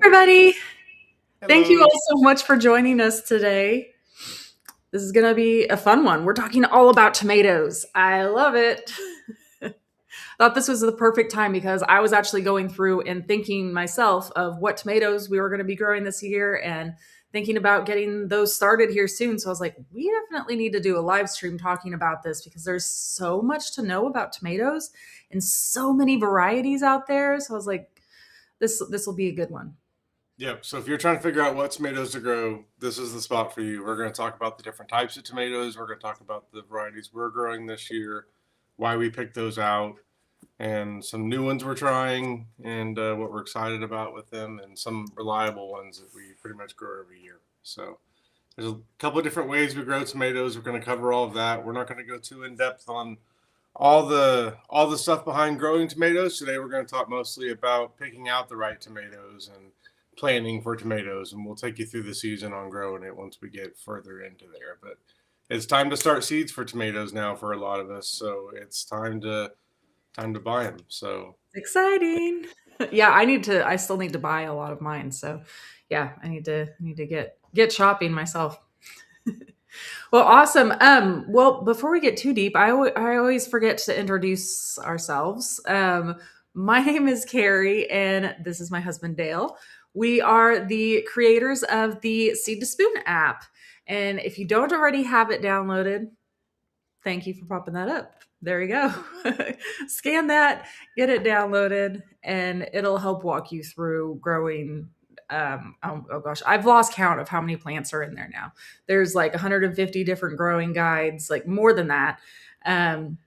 Everybody. Thank you Hello. all so much for joining us today. This is going to be a fun one. We're talking all about tomatoes. I love it. Thought this was the perfect time because I was actually going through and thinking myself of what tomatoes we were going to be growing this year and thinking about getting those started here soon. So I was like, we definitely need to do a live stream talking about this because there's so much to know about tomatoes and so many varieties out there. So I was like, this will be a good one. Yep. So if you're trying to figure out what tomatoes to grow, this is the spot for you. We're going to talk about the different types of tomatoes. We're going to talk about the varieties we're growing this year, why we picked those out, and some new ones we're trying, and what we're excited about with them, and some reliable ones that we pretty much grow every year. So there's a couple of different ways we grow tomatoes. We're going to cover all of that. We're not going to go too in depth on all the stuff behind growing tomatoes. Today we're going to talk mostly about picking out the right tomatoes and planning for tomatoes, and we'll take you through the season on growing it once we get further into there. But it's time to start seeds for tomatoes now for a lot of us, so it's time to buy them. So Exciting. Yeah, I still need to buy a lot of mine. So yeah, I need to get shopping myself. Well, awesome. Well, before we get too deep, I always forget to introduce ourselves. My name is Carrie and this is my husband Dale. We are the creators of the Seed to Spoon app. And if you don't already have it downloaded, thank you for popping that up. There you go. Scan that, get it downloaded, and it'll help walk you through growing. Oh gosh, I've lost count of how many plants are in there now. There's like 150 different growing guides, like more than that. Um,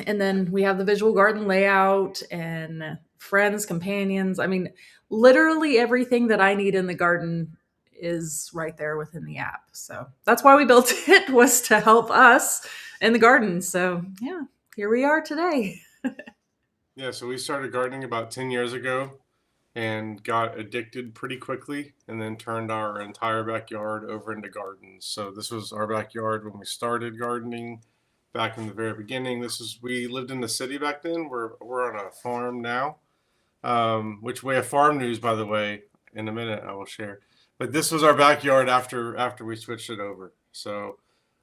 and then we have the visual garden layout and friends, companions. I mean, literally everything that I need in the garden is right there within the app. So that's why we built it, was to help us in the garden. So yeah, here we are today. yeah, so we started gardening about 10 years ago and got addicted pretty quickly and then turned our entire backyard over into gardens. So this was our backyard when we started gardening back in the very beginning. We lived in the city back then. We're on a farm now. Which way of farm news, by the way, in a minute I will share. But this was our backyard after we switched it over. So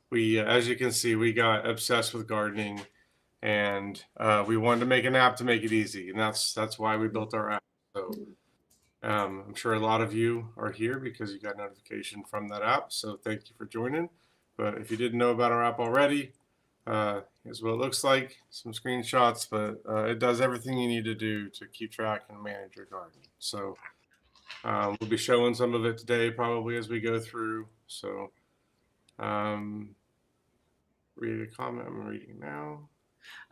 we, as you can see, we got obsessed with gardening, and we wanted to make an app to make it easy, and that's why we built our app. So I'm sure a lot of you are here because you got notification from that app. So thank you for joining. But if you didn't know about our app already, here's what it looks like. Some screenshots, but it does everything you need to do to keep track and manage your garden. So we'll be showing some of it today, probably as we go through. So um, read a comment. I'm reading now.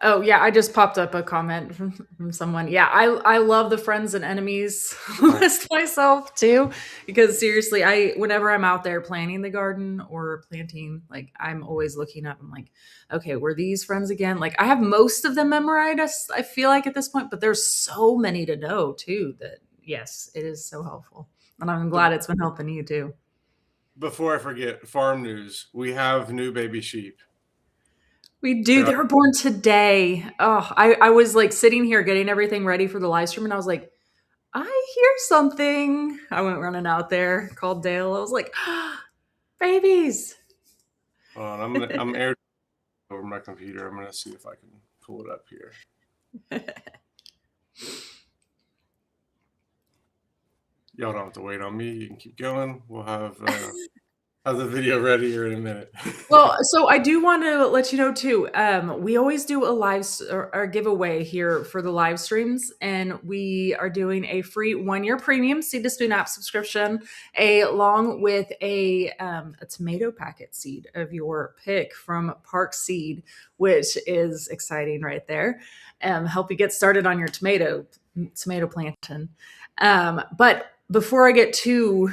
Oh yeah, I just popped up a comment from someone. Yeah, I love the friends and enemies Nice. list myself too, because seriously, I whenever I'm out there planting the garden or planting, like I'm always looking up. I'm like, okay, were these friends again? Like I have most of them memorized. I feel like at this point, but there's so many to know too. That yes, it is so helpful, and I'm So glad it's been helping you too. before I forget, farm news. We have new baby sheep. We do. They're They were born today. Oh, I was like sitting here getting everything ready for the live stream, and I was like, I hear something. I went running out there, called Dale. I was like, babies. I'm aired over my computer. I'm gonna see if I can pull it up here. Y'all don't have to wait on me. You can keep going. We'll have the video ready here in a minute. Well, so I do want to let you know too. We always do a or giveaway here for the live streams, and we are doing a free 1 year premium Seed to Spoon app subscription, along with a tomato packet seed of your pick from Park Seed, which is exciting right there. Help you get started on your tomato planting. But before I get too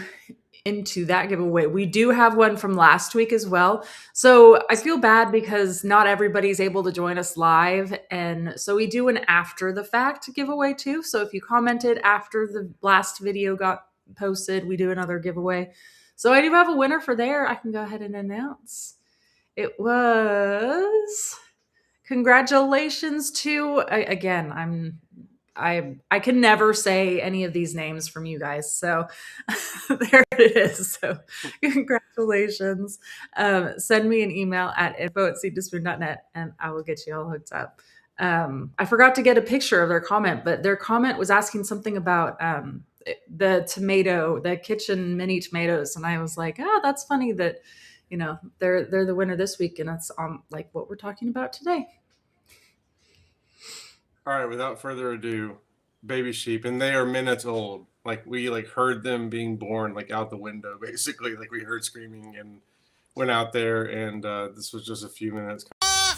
into that giveaway, we do have one from last week as well. So I feel bad because not everybody's able to join us live. And so we do an after the fact giveaway too. So if you commented after the last video got posted, we do another giveaway. So I do have a winner for there. I can go ahead and announce. It was congratulations to again, I can never say any of these names from you guys. So there it is. So congratulations. Send me an email at info@seedtospoon.net and I will get you all hooked up. I forgot to get a picture of their comment, but their comment was asking something about the tomato, the kitchen mini tomatoes, and I was like, oh, that's funny that they're the winner this week, and that's like what we're talking about today. All right, without further ado, baby sheep, and they are minutes old. Like we like heard them being born like out the window, basically. Like we heard screaming and went out there, and this was just a few minutes. Yeah,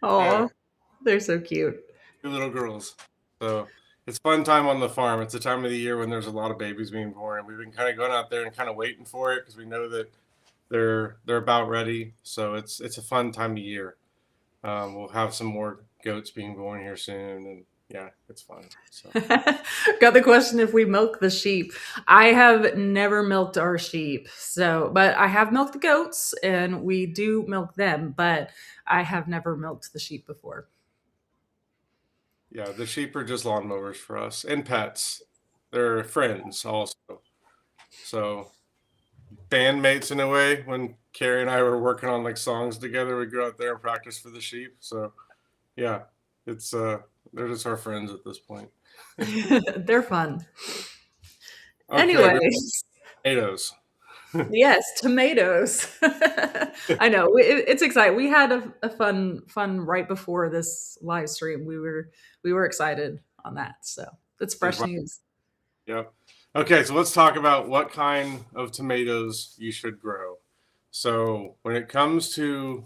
Oh, they're so cute. two little girls. So it's fun time on the farm. It's the time of the year when there's a lot of babies being born, and we've been kind of going out there and kind of waiting for it because we know that they're about ready. So it's a fun time of year. We'll have some more goats being born here soon, and yeah, it's fun. So Got the question if we milk the sheep. I have never milked our sheep. So, but I have milked the goats and we do milk them, but I have never milked the sheep before. yeah, the sheep are just lawnmowers for us and pets. They're friends also. So bandmates in a way. When Carrie and I were working on like songs together, we'd go out there and practice for the sheep. So yeah, it's they're just our friends at this point. They're fun. Okay, Anyway, tomatoes. yes, tomatoes. I know it's exciting. We had a fun right before this live stream. We were excited on that. So it's fresh news. Yep. Okay, so let's talk about what kind of tomatoes you should grow. So when it comes to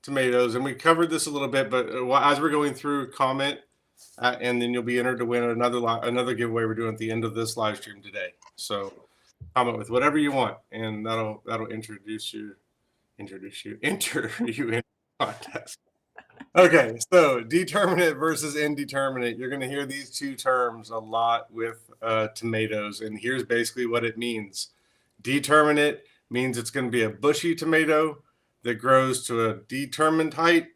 tomatoes, and we covered this a little bit, but as we're going through, comment, and then you'll be entered to win another giveaway we're doing at the end of this live stream today. So comment with whatever you want, and that'll enter you in the contest. Okay, so determinate versus indeterminate. You're going to hear these two terms a lot with tomatoes, and here's basically what it means. Determinate means it's going to be a bushy tomato that grows to a determined height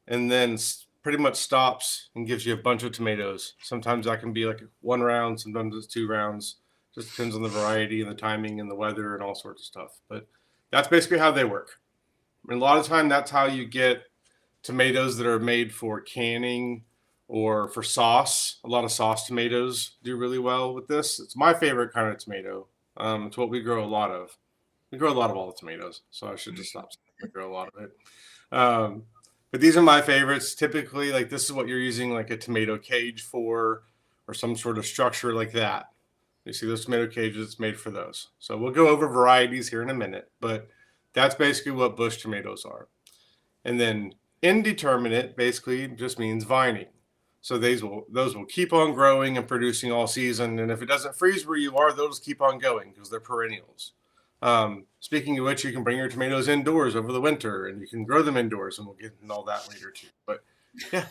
and then pretty much stops and gives you a bunch of tomatoes. Sometimes that can be like one round, sometimes it's 2 rounds. Just depends on the variety and the timing and the weather and all sorts of stuff. But that's basically how they work. And a lot of time, that's how you get tomatoes that are made for canning or for sauce. A lot of sauce tomatoes do really well with this. It's my favorite kind of tomato. It's what we grow a lot of. We grow a lot of all the tomatoes, so I should just stop saying we grow a lot of it. But these are my favorites. Typically, like this is what you're using like a tomato cage for, or some sort of structure like that. You see those tomato cages, it's made for those. So we'll go over varieties here in a minute, but that's basically what bush tomatoes are. And then indeterminate basically just means vining. So those will keep on growing and producing all season. And if it doesn't freeze where you are, they'll just keep on going because they're perennials. Speaking of which, you can bring your tomatoes indoors over the winter and you can grow them indoors, and we'll get into all that later too. But yeah.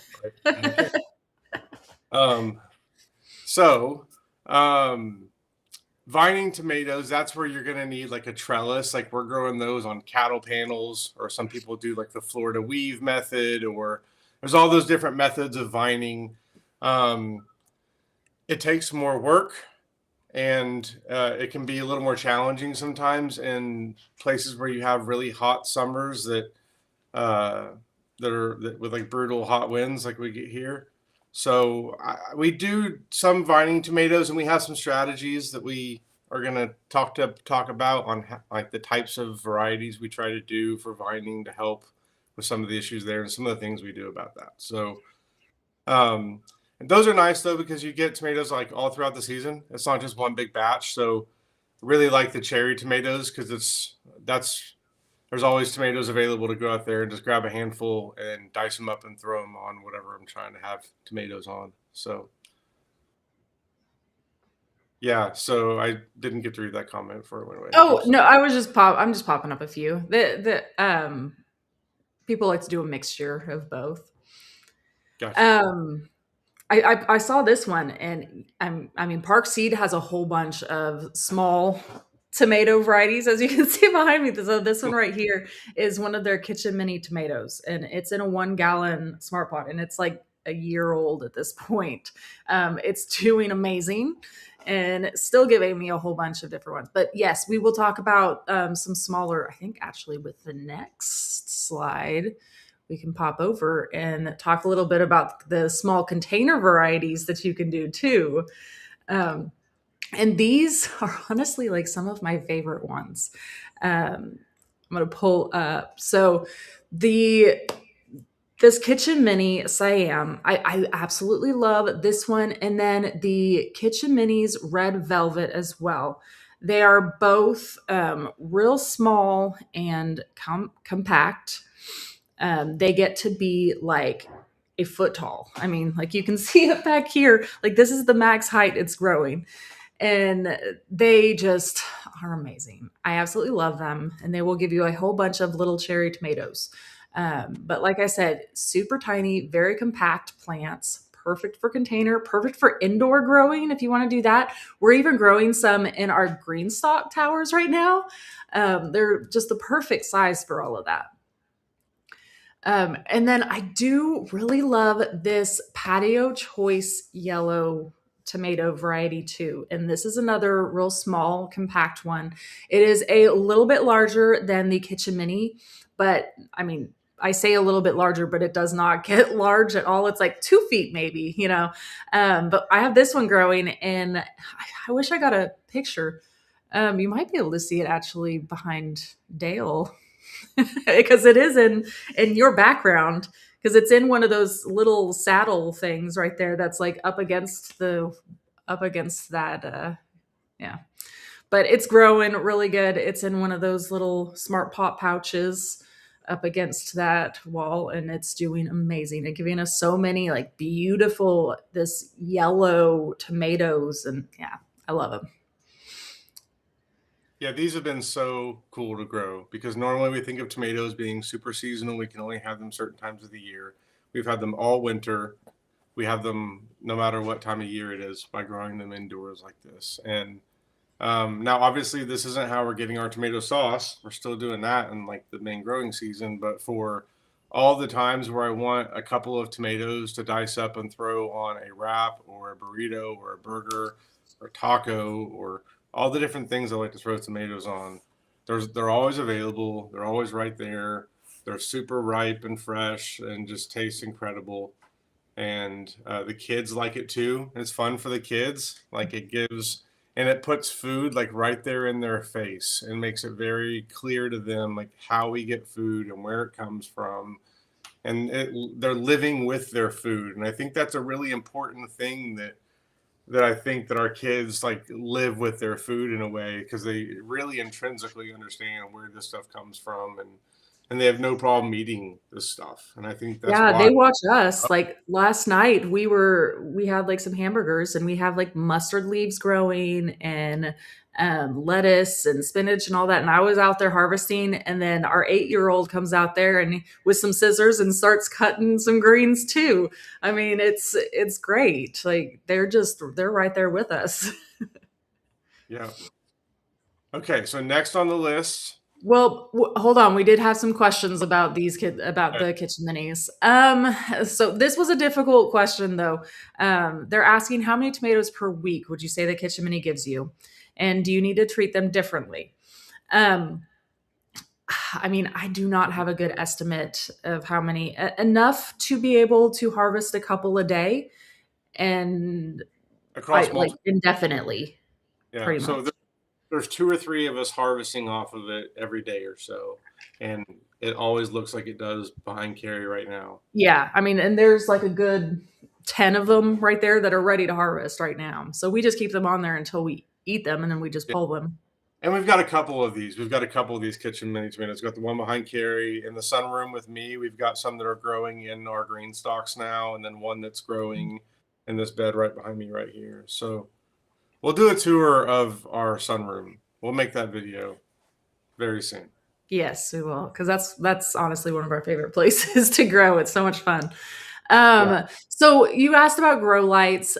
Vining tomatoes, that's where you're going to need like a trellis. Like we're growing those on cattle panels, or some people do like the Florida weave method, or there's all those different methods of vining. It takes more work, and it can be a little more challenging sometimes in places where you have really hot summers that with like brutal hot winds like we get here. So we do some vining tomatoes, and we have some strategies that we are going to talk about on like the types of varieties we try to do for vining to help with some of the issues there and some of the things we do about that. So and those are nice though, because you get tomatoes like all throughout the season. It's not just one big batch. So really like the cherry tomatoes because there's always tomatoes available to go out there and just grab a handful and dice them up and throw them on whatever I'm trying to have tomatoes on. So yeah, so I didn't get to read that comment before it went away. Oh no, I'm just popping up a few. The people like to do a mixture of both. Gotcha. Um, I saw this one, and I mean, Park Seed has a whole bunch of small tomato varieties, as you can see behind me. So this one right here is one of their kitchen mini tomatoes, and it's in a 1 gallon smart pot, and it's like a year old at this point. It's doing amazing, and still giving me a whole bunch of different ones. But yes, we will talk about some smaller. I think actually with the next slide we can pop over and talk a little bit about the small container varieties that you can do too. Um, and these are honestly like some of my favorite ones. I'm going to pull up. So the this kitchen mini Siam, I absolutely love this one. And then the kitchen minis red velvet as well. They are both real small and compact. They get to be like a foot tall. I mean, like you can see it back here. Like this is the max height it's growing. And they just are amazing. I absolutely love them. And they will give you a whole bunch of little cherry tomatoes. But like I said, super tiny, very compact plants, perfect for container, perfect for indoor growing if you want to do that. We're even growing some in our green stock towers right now. They're just the perfect size for all of that. And then I do really love this patio choice yellow tomato variety too. And this is another real small, compact one. It is a little bit larger than the Kitchen Mini, but I mean, I say a little bit larger, but it does not get large at all. It's like 2 feet maybe, you know. But I have this one growing, and I wish I got a picture. You might be able to see it actually behind Dale because it is in your background because it's in one of those little saddle things right there that's like up against that yeah, but it's growing really good. It's in one of those little smart pot pouches up against that wall, and it's doing amazing and giving us so many like beautiful this yellow tomatoes, and yeah, I love them. Yeah, these have been so cool to grow because normally we think of tomatoes being super seasonal. We can only have them certain times of the year. We've had them all winter. We have them no matter what time of year it is by growing them indoors like this. And now, obviously, this isn't how we're getting our tomato sauce. We're still doing that in like the main growing season. But for all the times where I want a couple of tomatoes to dice up and throw on a wrap or a burrito or a burger or taco or all the different things I like to throw tomatoes on, they're always available. They're always right there. They're super ripe and fresh and just taste incredible. And the kids like it too. It's fun for the kids. Like it gives, and it puts food like right there in their face and makes it very clear to them like how we get food and where it comes from. And they're living with their food. And I think that's a really important thing that I think that our kids like live with their food in a way because they really intrinsically understand where this stuff comes from and they have no problem eating this stuff. And I think that's Yeah, why. they watch us. Like last night we had like some hamburgers, and we have like mustard leaves growing and lettuce and spinach and all that. And I was out there harvesting, and then our 8-year-old comes out there and with some scissors and starts cutting some greens too. I mean, it's great. Like they're right there with us. Yeah. Okay, so next on the list. Well, hold on. We did have some questions about about Okay. the kitchen minis. So this was a difficult question though. They're asking how many tomatoes per week would you say the kitchen mini gives you, and do you need to treat them differently? Um, I mean, I do not have a good estimate of how many. Enough to be able to harvest a couple a day, and I Across like multiple. indefinitely, Yeah. pretty So much. there's two or three of us harvesting off of it every day or so, and it always looks like it does behind Carrie right now. Yeah, I mean, and there's like a good 10 of them right there that are ready to harvest right now. So we just keep them on there until we eat them, and then we just Yeah. pull them. And we've got a couple of these. We've got a couple of these kitchen mini tomatoes. We've got the one behind Carrie in the sunroom with me. We've got some that are growing in our green stalks now, and then one that's growing in this bed right behind me right here. So we'll do a tour of our sunroom. We'll make that video very soon. Yes, we will, because that's honestly one of our favorite places to grow. It's so much fun. Yeah. So you asked about grow lights.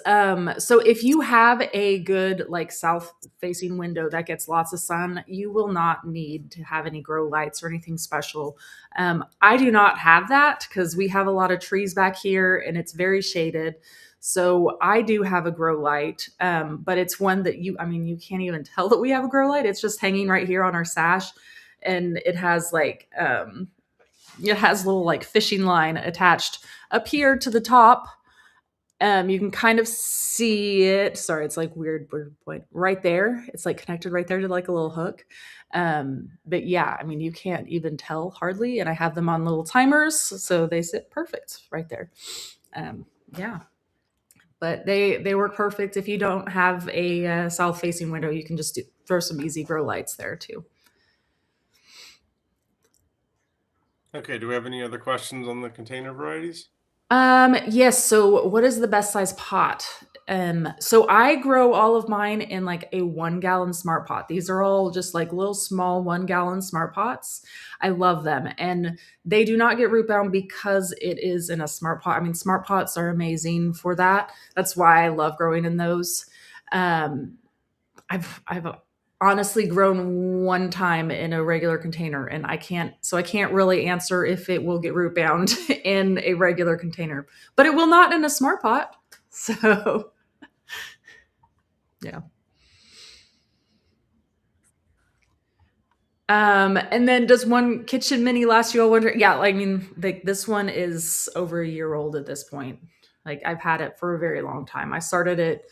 So if you have a good like south facing window that gets lots of sun, you will not need to have any grow lights or anything special. I do not have that because we have a lot of trees back here and it's very shaded. So I do have a grow light, but it's one that I mean, you can't even tell that we have a grow light. It's just hanging right here on our sash, and it has little like fishing line attached up here to the top. You can kind of see it. Sorry, it's like weird point right there. It's like connected right there to like a little hook. But yeah, I mean, you can't even tell hardly. And I have them on little timers, so they sit perfect right there. Yeah, but they work perfect. If you don't have a south facing window, you can just throw some easy grow lights there too. Okay. Do we have any other questions on the container varieties? Yes. So what is the best size pot? So I grow all of mine in like a 1 gallon smart pot. These are all just like little small 1 gallon smart pots. I love them. And they do not get root bound because it is in a smart pot. I mean, smart pots are amazing for that. That's why I love growing in those. Um, I've honestly grown one time in a regular container, and I can't really answer if it will get root bound in a regular container, but it will not in a smart pot. So yeah. And then does one kitchen mini last you all winter? Yeah, I mean, this one is over a year old at this point. Like I've had it for a very long time. I started it.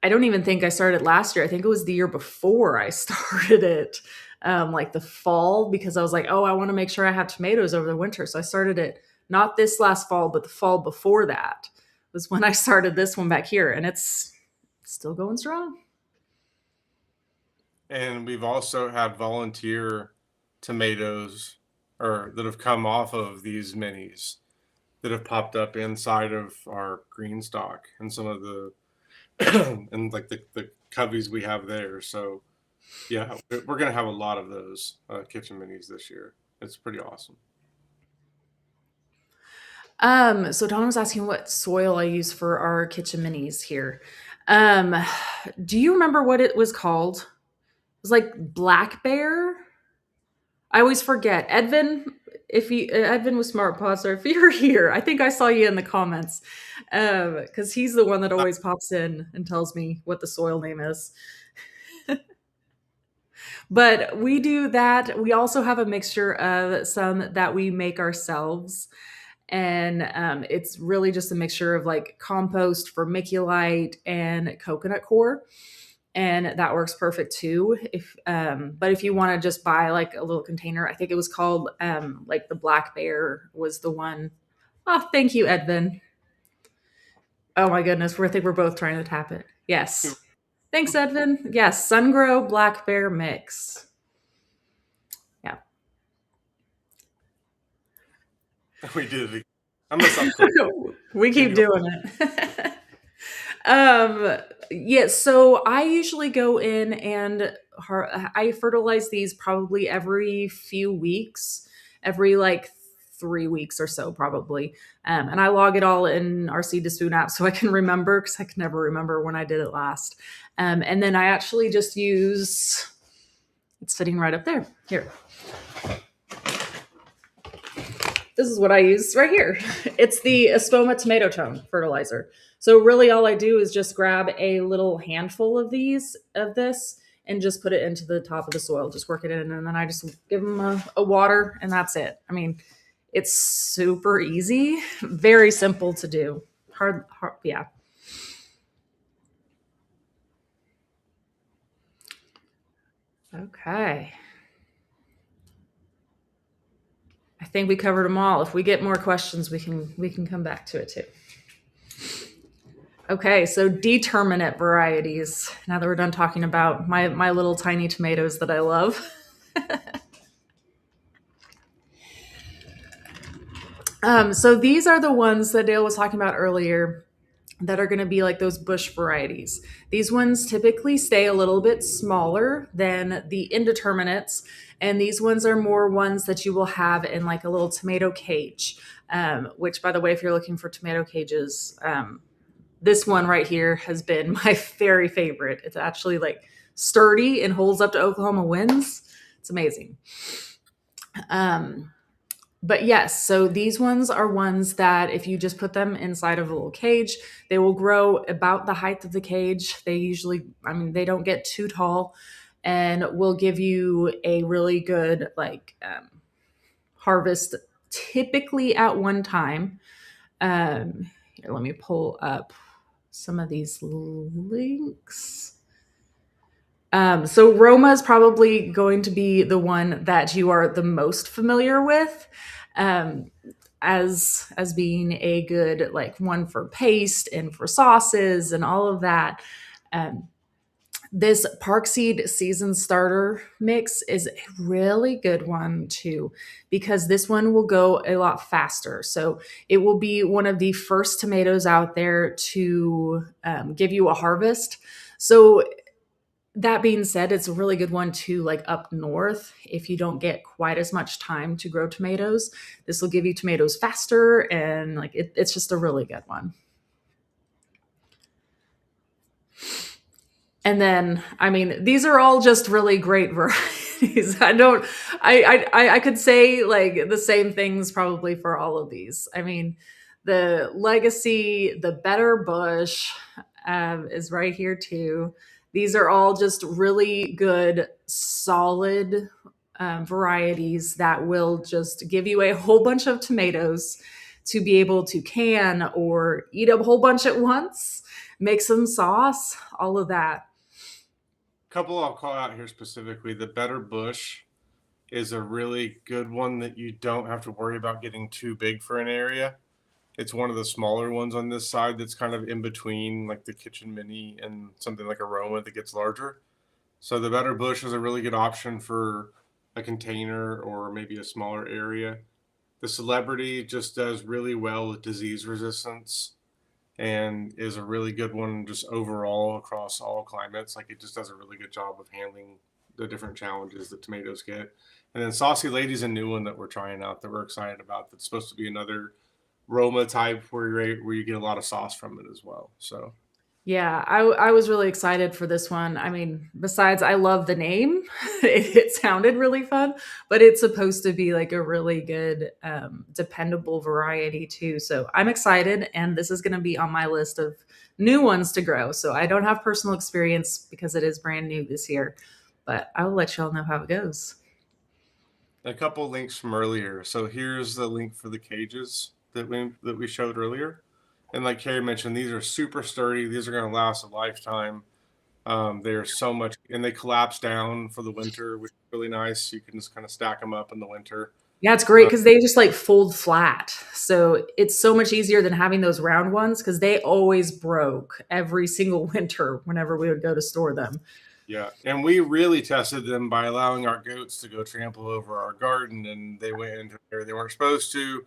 I don't even think I started last year. I think it was the year before I started it, like the fall, because I was like, oh, I want to make sure I have tomatoes over the winter. So I started it not this last fall, but the fall before that was when I started this one back here, and it's still going strong. And we've also had volunteer tomatoes or that have come off of these minis that have popped up inside of our green stock and some of the and like the cubbies we have there. So yeah, we're gonna have a lot of those kitchen minis this year. It's pretty awesome. So Donna was asking what soil I use for our kitchen minis here. Um, do you remember what it was called? It was like black bear. I always forget. Edvin, if you Edvin with Smart Pots, or if you're here, I think I saw you in the comments. Because he's the one that always pops in and tells me what the soil name is. But we do that. We also have a mixture of some that we make ourselves. And it's really just a mixture of like compost, vermiculite, and coconut coir, and that works perfect too. If But if you want to just buy like a little container, I think it was called like the Black Bear was the one. Oh, thank you, Edvin. Oh my goodness, I think we're both trying to tap it. Yes, thanks, Edvin. Yes, Sungrow Black Bear mix. Yeah. We did it again. I'm gonna stop clicking. We keep Continue. doing it. um yeah, so I usually go in and I fertilize these probably every few weeks, every like 3 weeks or so probably. And I log it all in our seed to spoon app so I can remember, because I can never remember when I did it last. And then I actually just use, it's sitting right up there here, this is what I use right here. It's the Espoma tomato tone fertilizer. So really all I do is just grab a little handful of this and just put it into the top of the soil, just work it in, and then I just give them a water, and that's it. I mean, it's super easy, very simple to do. Hard, yeah. Okay. I think we covered them all. If we get more questions, we can come back to it too. Okay, so determinate varieties. Now that we're done talking about my little tiny tomatoes that I love. So these are the ones that Dale was talking about earlier that are going to be like those bush varieties. These ones typically stay a little bit smaller than the indeterminates, And these ones are more ones that you will have in like a little tomato cage, which, by the way, if you're looking for tomato cages, this one right here has been my very favorite. It's actually like sturdy and holds up to Oklahoma winds. It's amazing. Um, but yes, so these ones are ones that if you just put them inside of a little cage, they will grow about the height of the cage. They usually, I mean, they don't get too tall and will give you a really good harvest typically at one time. Here, let me pull up some of these links. So Roma is probably going to be the one that you are the most familiar with, um, as being a good like one for paste and for sauces and all of that. Um, this Parkseed season starter mix is a really good one too, because this one will go a lot faster. So it will be one of the first tomatoes out there to give you a harvest. So that being said, it's a really good one too, like up north. If you don't get quite as much time to grow tomatoes, this will give you tomatoes faster, and like it's just a really good one. And then, I mean, these are all just really great varieties. I don't, I could say like the same things probably for all of these. I mean, the Legacy, the Better Bush is right here too. These are all just really good, solid varieties that will just give you a whole bunch of tomatoes to be able to can or eat a whole bunch at once, make some sauce, all of that. Couple I'll call out here specifically. The Better Bush is a really good one that you don't have to worry about getting too big for an area. It's one of the smaller ones on this side that's kind of in between like the Kitchen Mini and something like a Roma that gets larger. So the Better Bush is a really good option for a container or maybe a smaller area. The Celebrity just does really well with disease resistance and is a really good one just overall across all climates. Like it just does a really good job of handling the different challenges that tomatoes get. And then Saucy Lady's a new one that we're trying out that we're excited about. That's supposed to be another Roma type where you get a lot of sauce from it as well. So Yeah, I was really excited for this one. I mean, besides, I love the name. It sounded really fun, but it's supposed to be like a really good, dependable variety too. So I'm excited, and this is going to be on my list of new ones to grow. So I don't have personal experience because it is brand new this year, but I will let y'all know how it goes. a couple links from earlier. So here's the link for the cages that we showed earlier. And like Carrie mentioned, these are super sturdy. These are going to last a lifetime. They are so much, and they collapse down for the winter, which is really nice. You can just kind of stack them up in the winter. Yeah, it's great because they just like fold flat. So it's so much easier than having those round ones because they always broke every single winter whenever we would go to store them. Yeah, and we really tested them by allowing our goats to go trample over our garden, and they went into where they weren't supposed to,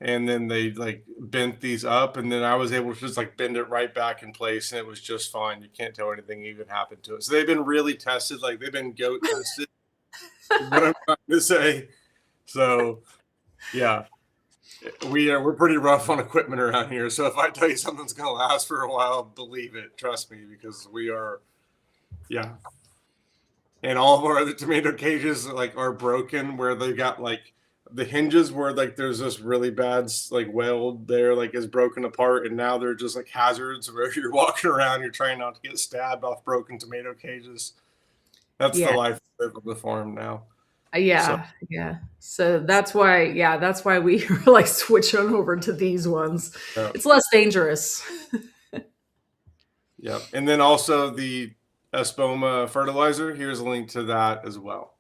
and then they like bent these up, and then I was able to just like bend it right back in place, and it was just fine. You can't tell anything even happened to it. So they've been really tested, like they've been goat tested. Is what I'm trying to say. So yeah, we're pretty rough on equipment around here. So if I tell you something's gonna last for a while, believe it. Trust me, because we are. Yeah, and all of our other tomato cages like are broken where they got like the hinges where like there's this really bad like weld there like is broken apart, and now they're just like hazards where you're walking around, you're trying not to get stabbed off broken tomato cages. That's the Yeah. life of the farm now. So Yeah. So that's why we were like switching over to these ones. yeah, It's less dangerous. yeah. And then also the espoma fertilizer, here's a link to that as well.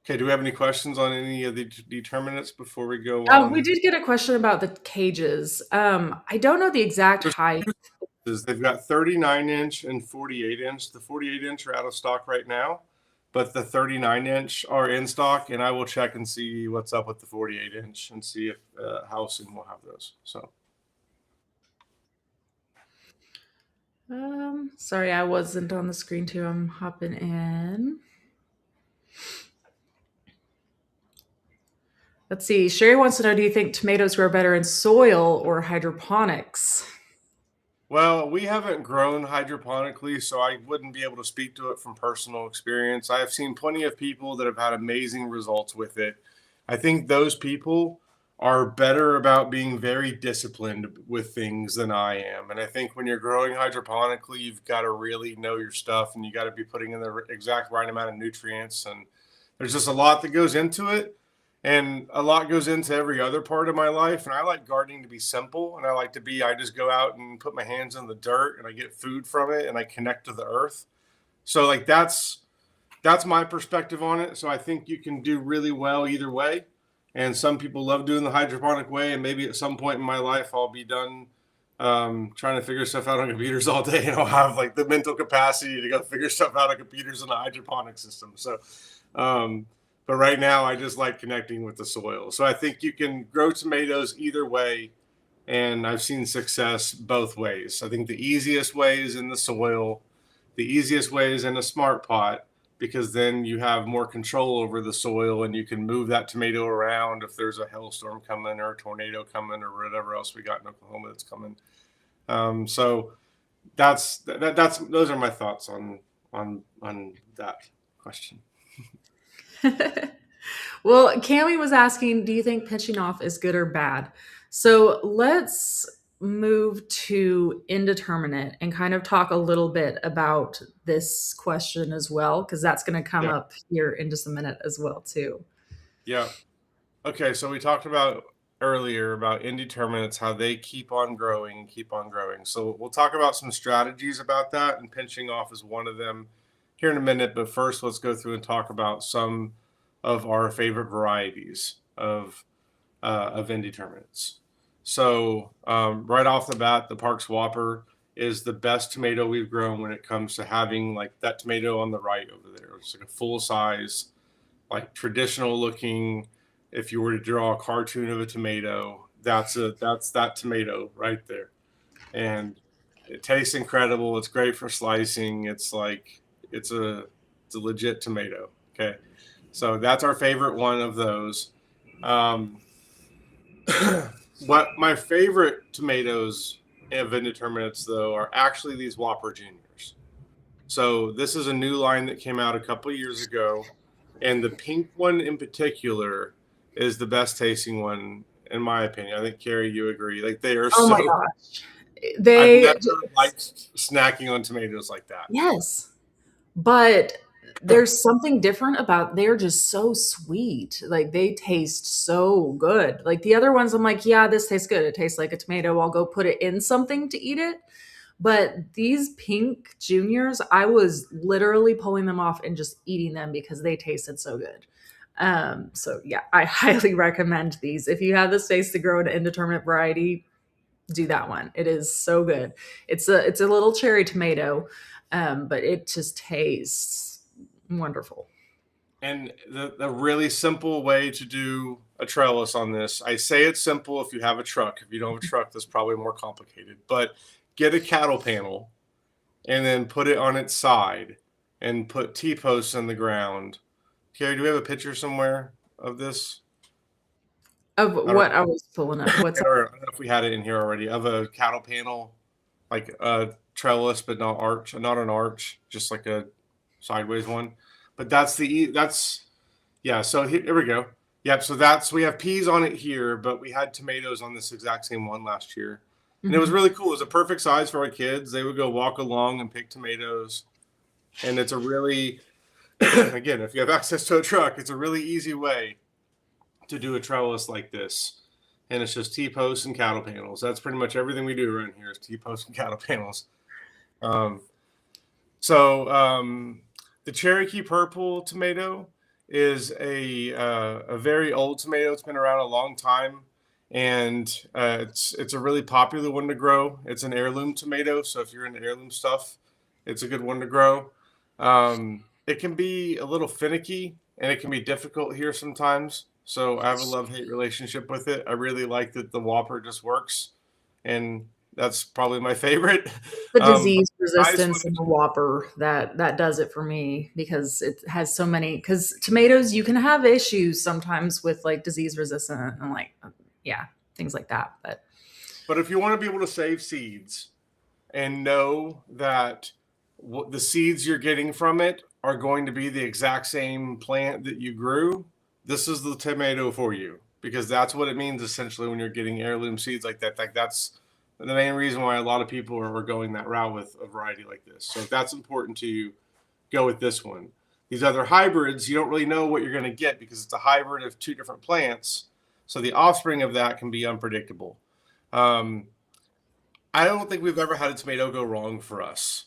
Okay, do we have any questions on any of the determinants before we go We on? did get a question about the cages. I don't know the exact There's height. is they've got 39-inch and 48-inch. The 48-inch are out of stock right now, but the 39-inch are in stock, and I will check and see what's up with the 48-inch and see if how soon we'll have those. So Sorry, I wasn't on the screen too. I'm hopping in. Let's see. Sherry wants to know, do you think tomatoes grow better in soil or hydroponics? Well, we haven't grown hydroponically, so I wouldn't be able to speak to it from personal experience. I have seen plenty of people that have had amazing results with it. I think those people are better about being very disciplined with things than I am. And I think when you're growing hydroponically, you've got to really know your stuff and you got to be putting in the exact right amount of nutrients. And there's just a lot that goes into it. And a lot goes into every other part of my life. And I like gardening to be simple. And I like to be, I just go out and put my hands in the dirt and I get food from it and I connect to the earth. So like that's my perspective on it. So I think you can do really well either way. And some people love doing the hydroponic way. And maybe at some point in my life, I'll be done trying to figure stuff out on computers all day. And I'll have like the mental capacity to go figure stuff out on computers in a hydroponic system. So, but right now, I just like connecting with the soil. So I think you can grow tomatoes either way. And I've seen success both ways. I think the easiest way is in the soil, the easiest way is in a smart pot, because then you have more control over the soil and you can move that tomato around if there's a hailstorm coming or a tornado coming or whatever else we got in Oklahoma that's coming. So that's those are my thoughts on that question. Well, Cami was asking, do you think pitching off is good or bad? So let's move to indeterminate and kind of talk a little bit about this question as well, because that's going to come Yeah, up here in just a minute as well, too. yeah. Okay, so we talked about earlier about indeterminates, how they keep on growing, keep on growing. So we'll talk about some strategies about that, and pinching off is one of them here in a minute. But first, let's go through and talk about some of our favorite varieties of indeterminates. So right off the bat, the Parks Whopper is the best tomato we've grown when it comes to having like that tomato on the right over there. It's like a full size, like traditional looking. If you were to draw a cartoon of a tomato, that's that tomato right there, and it tastes incredible. It's great for slicing. It's like it's a legit tomato. Okay, so that's our favorite one of those. Um, what my favorite tomatoes of indeterminates though are actually these Whopper Juniors. So this is a new line that came out a couple years ago, and the pink one in particular is the best tasting one in my opinion. I think Carrie, you agree. Like they are Oh my so. gosh. I've They, never liked snacking on tomatoes like that. yes, but there's something different about they're just so sweet. Like they taste so good. Like the other ones, I'm like, yeah, this tastes good. It tastes like a tomato. I'll go put it in something to eat it. But these pink juniors, I was literally pulling them off and just eating them because they tasted so good. So yeah, I highly recommend these. If you have the space to grow an indeterminate variety, do that one. It is so good. It's a little cherry tomato, but it just tastes wonderful. And the really simple way to do a trellis on this, I say it's simple if you have a truck. If you don't have a truck, that's probably more complicated. But get a cattle panel and then put it on its side and put T-posts in the ground. Carrie, do we have a picture somewhere of this? Of I don't what I was pulling up. What's know, or I don't know if we had it in here already, of a cattle panel, like a trellis, but not arch, not an arch, just like a sideways one. But that's yeah. So here we go. Yep. So that's we have peas on it here, but we had tomatoes on this exact same one last year, and it was Mhm. really cool. It was a perfect size for our kids. They would go walk along and pick tomatoes, and it's a really again, if you have access to a truck, it's a really easy way to do a trellis like this. And it's just T-posts and cattle panels. That's pretty much everything we do around here is T-posts and cattle panels. Um, so the Cherokee Purple tomato is a very old tomato. It's been around a long time, and it's a really popular one to grow. It's an heirloom tomato, so if you're into heirloom stuff, it's a good one to grow. It can be a little finicky, and it can be difficult here sometimes. So I have a love-hate relationship with it. I really like that the Whopper just works, and That's probably my favorite. The But disease I resistance and the switched. Whopper, that does it for me because it has so many. Because tomatoes, you can have issues sometimes with like disease resistant and like, yeah, things like that. But But if you want to be able to save seeds and know that the seeds you're getting from it are going to be the exact same plant that you grew, this is the tomato for you, because that's what it means essentially when you're getting heirloom seeds like that. Like that's the main reason why a lot of people are going that route with a variety like this. So if that's important to you, go with this one. These other hybrids, you don't really know what you're going to get because it's a hybrid of two different plants. So the offspring of that can be unpredictable. Um, I don't think we've ever had a tomato go wrong for us.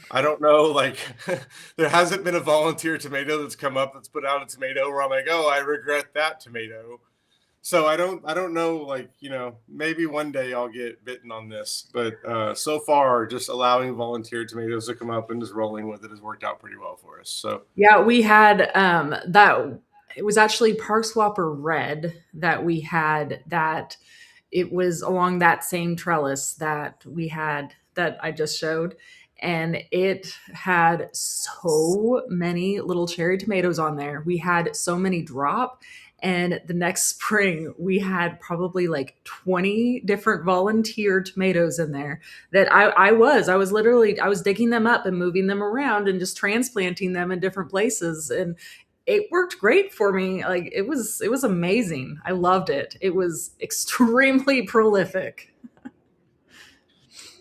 I don't know, like there hasn't been a volunteer tomato that's come up that's put out a tomato where I'm like, oh, I regret that tomato. So I don't know, like, maybe one day I'll get bitten on this, but so far just allowing volunteer tomatoes to come up and just rolling with it has worked out pretty well for us. So yeah, we had that. It was actually Park Swapper Red that we had that it was along that same trellis that we had that I just showed. And it had so many little cherry tomatoes on there. We had so many drop. And the next spring, we had probably like 20 different volunteer tomatoes in there that I was literally, I was digging them up and moving them around and just transplanting them in different places. And it worked great for me. Like it was amazing. I loved it. It was extremely prolific.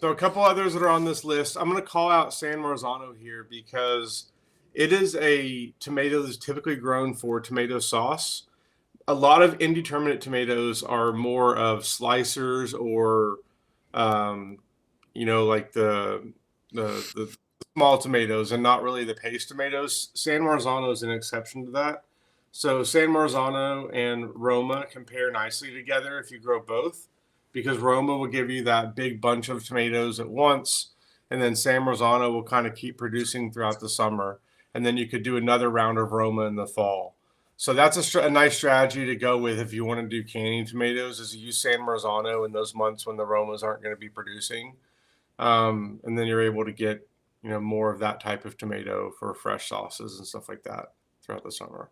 a couple others that are on this list. I'm going to call out San Marzano here because it is a tomato that's typically grown for tomato sauce. A lot of indeterminate tomatoes are more of slicers or, um, like the small tomatoes and not really the paste tomatoes. San Marzano is an exception to that. So San Marzano and Roma compare nicely together if you grow both, because Roma will give you that big bunch of tomatoes at once, and then San Marzano will kind of keep producing throughout the summer, and then you could do another round of Roma in the fall. So that's a nice strategy to go with if you want to do canning tomatoes, is use San Marzano in those months when the Romas aren't going to be producing, and then you're able to get more of that type of tomato for fresh sauces and stuff like that throughout the summer.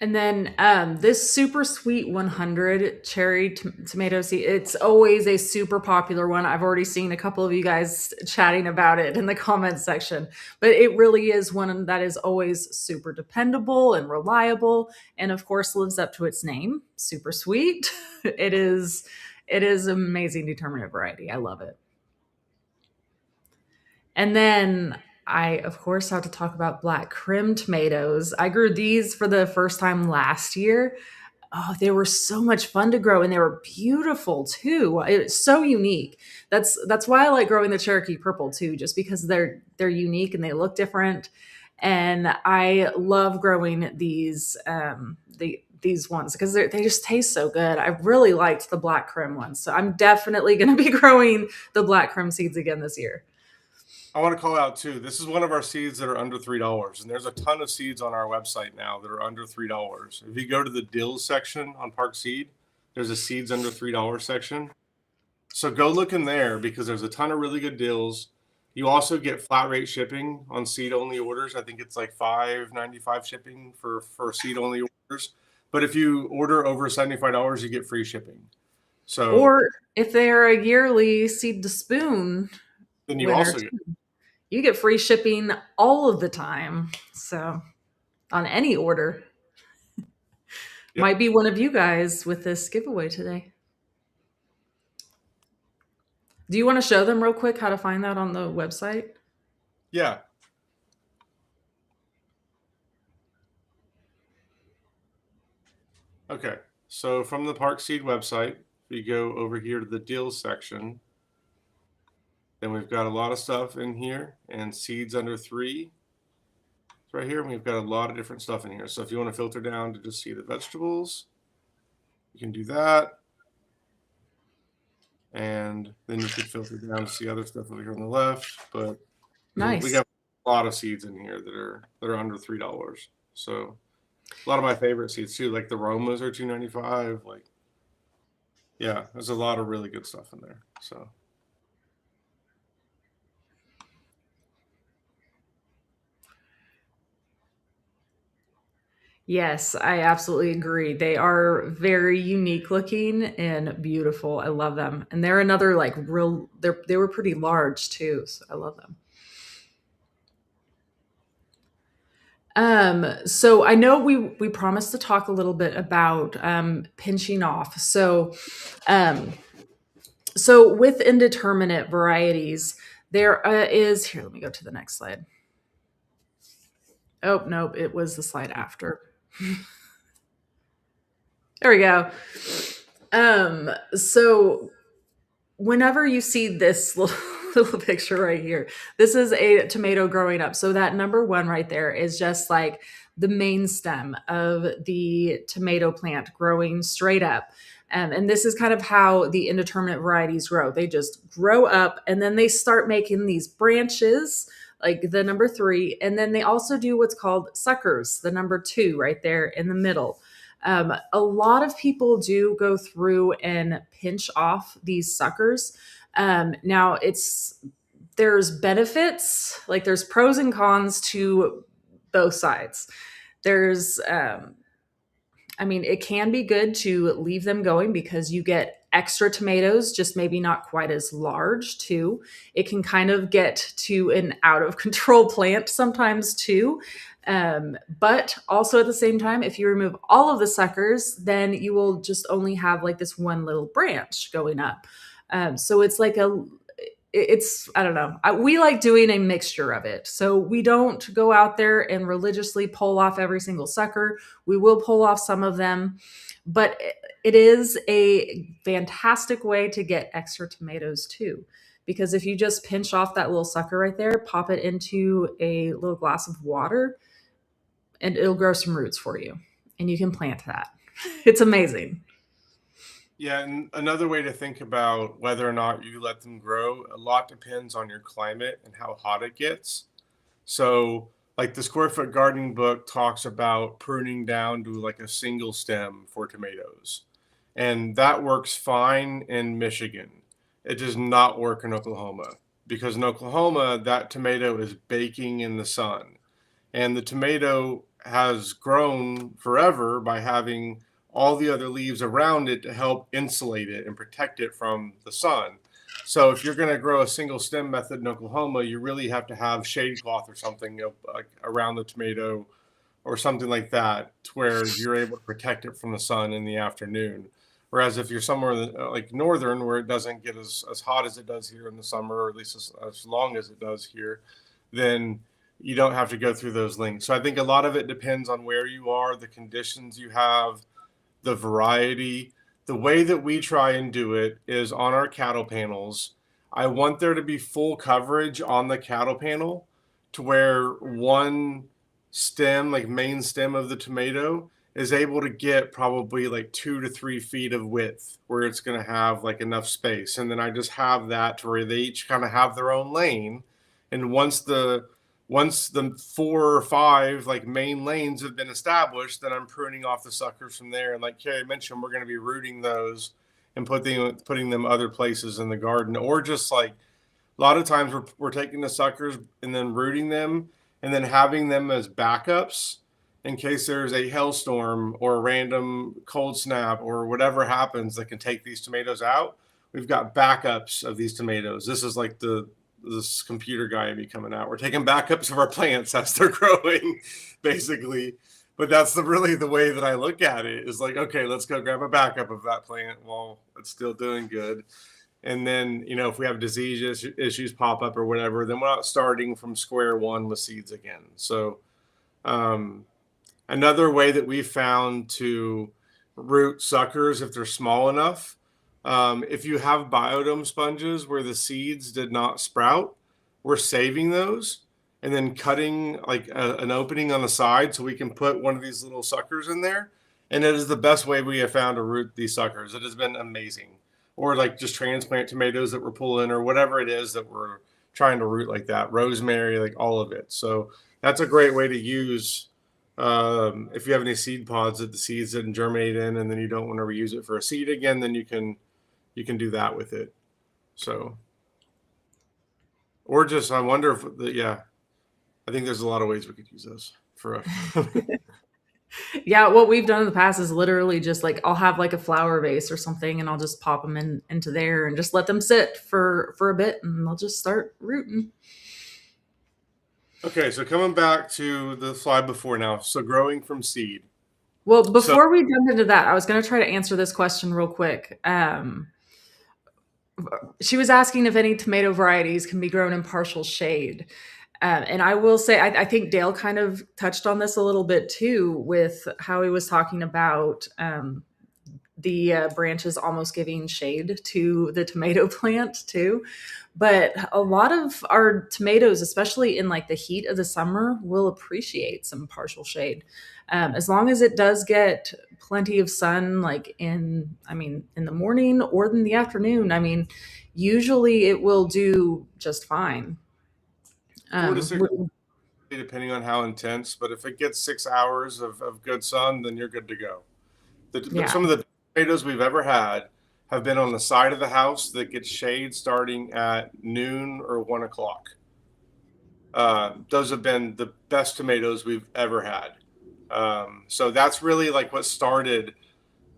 And then this super sweet 100 cherry tomato seed, it's always a super popular one. I've already seen a couple of you guys chatting about it in the comments section, but it really is one that is always super dependable and reliable, and of course lives up to its name, super sweet. It is amazing determinate variety. I love it. And then I, of course, have to talk about black crim tomatoes. I grew these for the first time last year. Oh, they were so much fun to grow and they were beautiful too. It's so unique. That's why I like growing the Cherokee purple too, just because they're unique and they look different. And I love growing these ones because they just taste so good. I really liked the black crim ones. So I'm definitely going to be growing the black crim seeds again this year. I want to call out too. This is one of our seeds that are under $3, and there's a ton of seeds on our website now that are under $3. If you go to the deals section on Park Seed, there's a seeds under $3 section. So go look in there because there's a ton of really good deals. You also get flat rate shipping on seed only orders. I think it's like $5.95 shipping for seed only orders. But if you order over $75, you get free shipping. So Or if they're a yearly seed to spoon then you winner, also get, you get free shipping all of the time. So on any order, yep, might be one of you guys with this giveaway today. Do you want to show them real quick how to find that on the website? yeah. Okay, so from the Park Seed website, we go over here to the deals section. Then we've got a lot of stuff in here, and seeds under three. It's right here, and we've got a lot of different stuff in here. So if you want to filter down to just see the vegetables, you can do that. And then you could filter down to see other stuff over here on the left. But we Nice. got a lot of seeds in here that are under $3. So a lot of my favorite seeds too, like the Romas are $2.95. Like Yeah, there's a lot of really good stuff in there. So Yes, I absolutely agree. They are very unique looking and beautiful. I love them. And they're another like real they were pretty large too, so I love them. So I know we promised to talk a little bit about pinching off. Um so with indeterminate varieties, there is here, let me go to the next slide. Oh, nope, it was the slide after. There we go. So whenever you see this little picture right here, this is a tomato growing up. So that number one right there is just like the main stem of the tomato plant growing straight up. And this is kind of how the indeterminate varieties grow. They just grow up and then they start making these branches, like the number three. And then they also do what's called suckers, the number two right there in the middle. A lot of people do go through and pinch off these suckers. Now there's benefits, like there's pros and cons to both sides. There's I mean, it can be good to leave them going because you get extra tomatoes, just maybe not quite as large, too. It can kind of get to an out of control plant sometimes, too. But also at the same time, if you remove all of the suckers, then you will just only have like this one little branch going up. So it's like it's I don't know. We like doing a mixture of it. So we don't go out there and religiously pull off every single sucker. We will pull off some of them, but it is a fantastic way to get extra tomatoes too. Because if you just pinch off that little sucker right there, pop it into a little glass of water, and it'll grow some roots for you. And you can plant that. It's amazing. yeah, and another way to think about whether or not you let them grow, a lot depends on your climate and how hot it gets. So, like the square foot gardening book talks about pruning down to like a single stem for tomatoes. And that works fine in Michigan. It does not work in Oklahoma because in Oklahoma, that tomato is baking in the sun. And the tomato has grown forever by having all the other leaves around it to help insulate it and protect it from the sun. So if you're going to grow a single stem method in Oklahoma, you really have to have shade cloth or something around the tomato or something like that to where you're able to protect it from the sun in the afternoon. Whereas if you're somewhere like northern where it doesn't get as hot as it does here in the summer, or at least as long as it does here, then you don't have to go through those links. So I think a lot of it depends on where you are, the conditions you have, the variety. The way that we try and do it is on our cattle panels. I want there to be full coverage on the cattle panel to where one stem, like main stem of the tomato, is able to get probably like 2 to 3 feet of width where it's going to have like enough space. And then I just have that to where they each kind of have their own lane. And once the 4 or 5 like main lanes have been established, then I'm pruning off the suckers from there. And like Carrie mentioned, we're going to be rooting those and putting them other places in the garden, or just like a lot of times we're taking the suckers and then rooting them and then having them as backups in case there's a hailstorm or a random cold snap or whatever happens that can take these tomatoes out. We've got backups of these tomatoes. This is like this computer guy be coming out. We're taking backups of our plants as they're growing, basically. But that's really the way that I look at it is like, okay, let's go grab a backup of that plant while it's still doing good. And then, if we have disease issues pop up or whatever, then we're not starting from square one with seeds again. So, another way that we found to root suckers if they're small enough, if you have biodome sponges where the seeds did not sprout, we're saving those and then cutting like an opening on the side so we can put one of these little suckers in there. And it is the best way we have found to root these suckers. It has been amazing. Or like just transplant tomatoes that we're pulling or whatever it is that we're trying to root like that, rosemary, like all of it. So that's a great way to use if you have any seed pods that the seeds didn't germinate in and then you don't want to reuse it for a seed again, then you can you can do that with it. So, or just, I wonder if yeah, I think there's a lot of ways we could use those for us. Yeah, what we've done in the past is literally just like I'll have like a flower vase or something, and I'll just pop them into there and just let them sit for a bit, and they'll just start rooting. Okay, so coming back to the slide before now, so growing from seed. Well, So before we jump into that, I was going to try to answer this question real quick. She was asking if any tomato varieties can be grown in partial shade. And I will say, I think Dale kind of touched on this a little bit too, with how he was talking about the branches almost giving shade to the tomato plant too. But a lot of our tomatoes, especially in like the heat of the summer, will appreciate some partial shade. As long as it does get plenty of sun, like in the morning or in the afternoon, usually it will do just fine. 4 to 6, Um, depending on how intense, but if it gets 6 hours of good sun, then you're good to go. yeah. Some of the tomatoes we've ever had have been on the side of the house that gets shade starting at noon or 1 o'clock. Those have been the best tomatoes we've ever had. So that's really like what started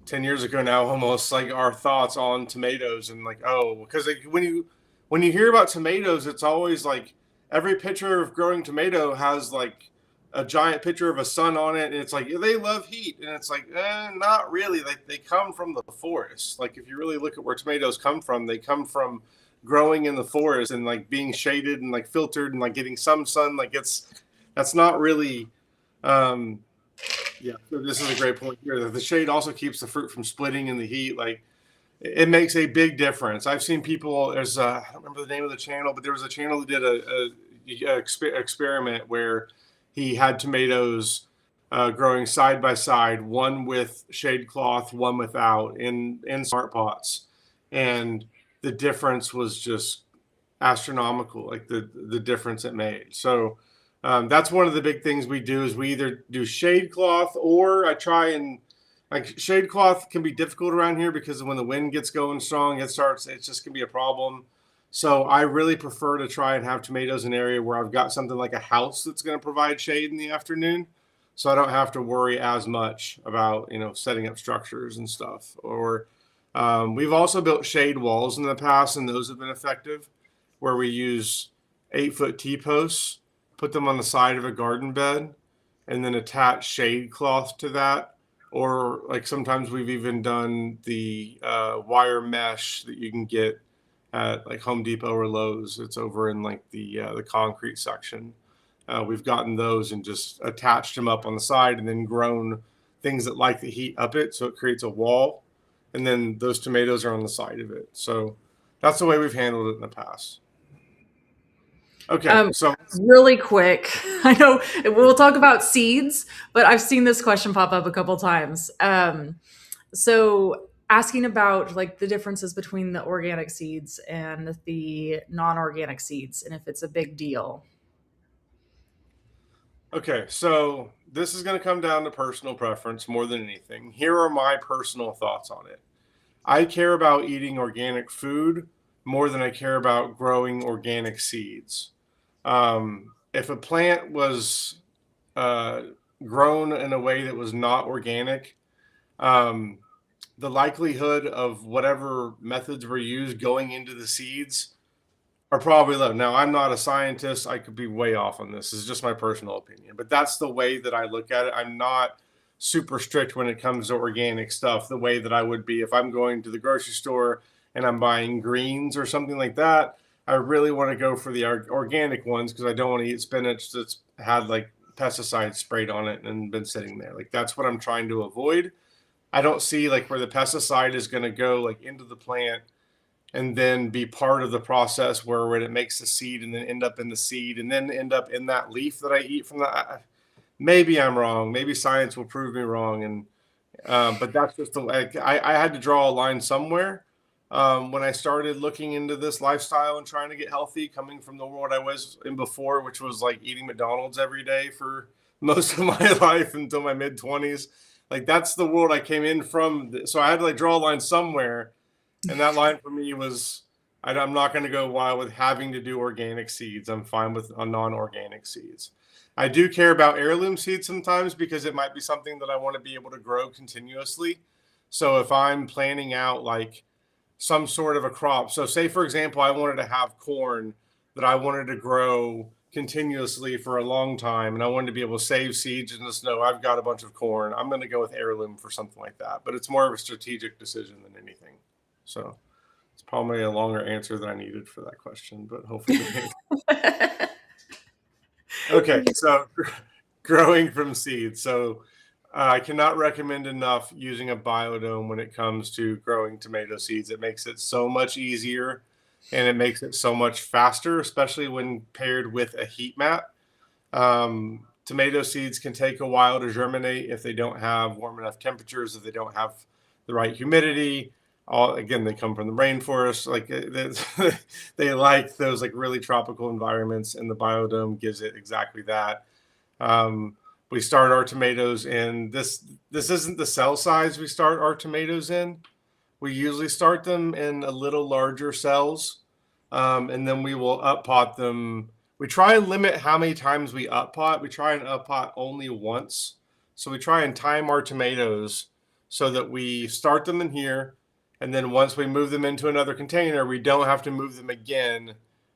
10 years ago now, almost, like our thoughts on tomatoes. And like, oh, because like when you hear about tomatoes, it's always like every picture of growing tomato has like a giant picture of a sun on it, and it's like, they love heat, and it's like, not really. Like, they come from the forest. Like, if you really look at where tomatoes come from, they come from growing in the forest and like being shaded and like filtered and like getting some sun. Like, that's not really um yeah, so this is a great point here. The shade also keeps the fruit from splitting in the heat. Like, it makes a big difference. I've seen people. There's I don't remember the name of the channel, but there was a channel that did a experiment where he had tomatoes growing side by side, one with shade cloth, one without, in smart pots, and the difference was just astronomical. Like the difference it made. So that's one of the big things we do is we either do shade cloth, or I try and, like, shade cloth can be difficult around here because when the wind gets going strong, it's just gonna be a problem. So I really prefer to try and have tomatoes in an area where I've got something like a house that's going to provide shade in the afternoon. So I don't have to worry as much about, setting up structures and stuff. Or we've also built shade walls in the past, and those have been effective, where we use 8-foot T-posts, put them on the side of a garden bed, and then attach shade cloth to that. Or like sometimes we've even done the wire mesh that you can get at like Home Depot or Lowe's. It's over in like the concrete section. We've gotten those and just attached them up on the side, and then grown things that like the heat up it, so it creates a wall. And then those tomatoes are on the side of it. So that's the way we've handled it in the past. Okay, Um, so Really quick, I know we'll talk about seeds, but I've seen this question pop up a couple times. So asking about like the differences between the organic seeds and the non-organic seeds, and if it's a big deal. Okay, so this is going to come down to personal preference more than anything. Here are my personal thoughts on it. I care about eating organic food more than I care about growing organic seeds. If a plant was uh, grown in a way that was not organic, um, the likelihood of whatever methods were used going into the seeds are probably low. Now, I'm not a scientist. I could be way off on this. This is just my personal opinion, but that's the way that I look at it. I'm not super strict when it comes to organic stuff the way that I would be if I'm going to the grocery store and I'm buying greens or something like that. I really want to go for the organic ones because I don't want to eat spinach that's had like pesticides sprayed on it and been sitting there. Like, that's what I'm trying to avoid. I don't see like where the pesticide is going to go like into the plant and then be part of the process where when it makes the seed and then end up in the seed and then end up in that leaf that I eat from that. Maybe I'm wrong. Maybe science will prove me wrong. And but that's just the way I had to draw a line somewhere. When I started looking into this lifestyle and trying to get healthy, coming from the world I was in before, which was like eating McDonald's every day for most of my life until my mid 20s. Like, that's the world I came in from. So I had to like draw a line somewhere. And that line for me was, I'm not going to go wild with having to do organic seeds. I'm fine with non-organic seeds. I do care about heirloom seeds sometimes because it might be something that I want to be able to grow continuously. So if I'm planning out like some sort of a crop, so say for example, I wanted to have corn that I wanted to grow continuously for a long time, and I wanted to be able to save seeds and just know I've got a bunch of corn, I'm going to go with heirloom for something like that. But it's more of a strategic decision than anything. So it's probably a longer answer than I needed for that question, but hopefully the okay. So growing from seeds. So I cannot recommend enough using a biodome when it comes to growing tomato seeds. It makes it so much easier and it makes it so much faster, especially when paired with a heat mat. Tomato seeds can take a while to germinate if they don't have warm enough temperatures, if they don't have the right humidity. Again, they come from the rainforest. Like they like those like really tropical environments, and the biodome gives it exactly that. Um, we start our tomatoes in this. This isn't the cell size we start our tomatoes in. We usually start them in a little larger cells, and then we will up pot them. We try and limit how many times we up pot. We try and up pot only once. So we try and time our tomatoes so that we start them in here, and then once we move them into another container, we don't have to move them again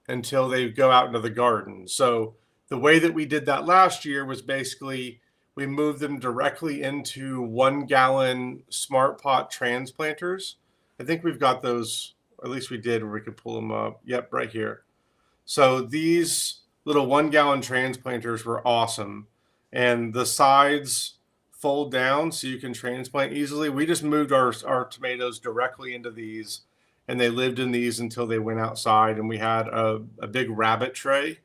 until they go out into the garden. So the way that we did that last year was basically we moved them directly into 1 gallon smart pot transplanters. I think we've got those, or at least we did, where we could pull them up. Yep, right here. So these little 1 gallon transplanters were awesome. And the sides fold down so you can transplant easily. We just moved our tomatoes directly into these, and they lived in these until they went outside. And we had a big rabbit tray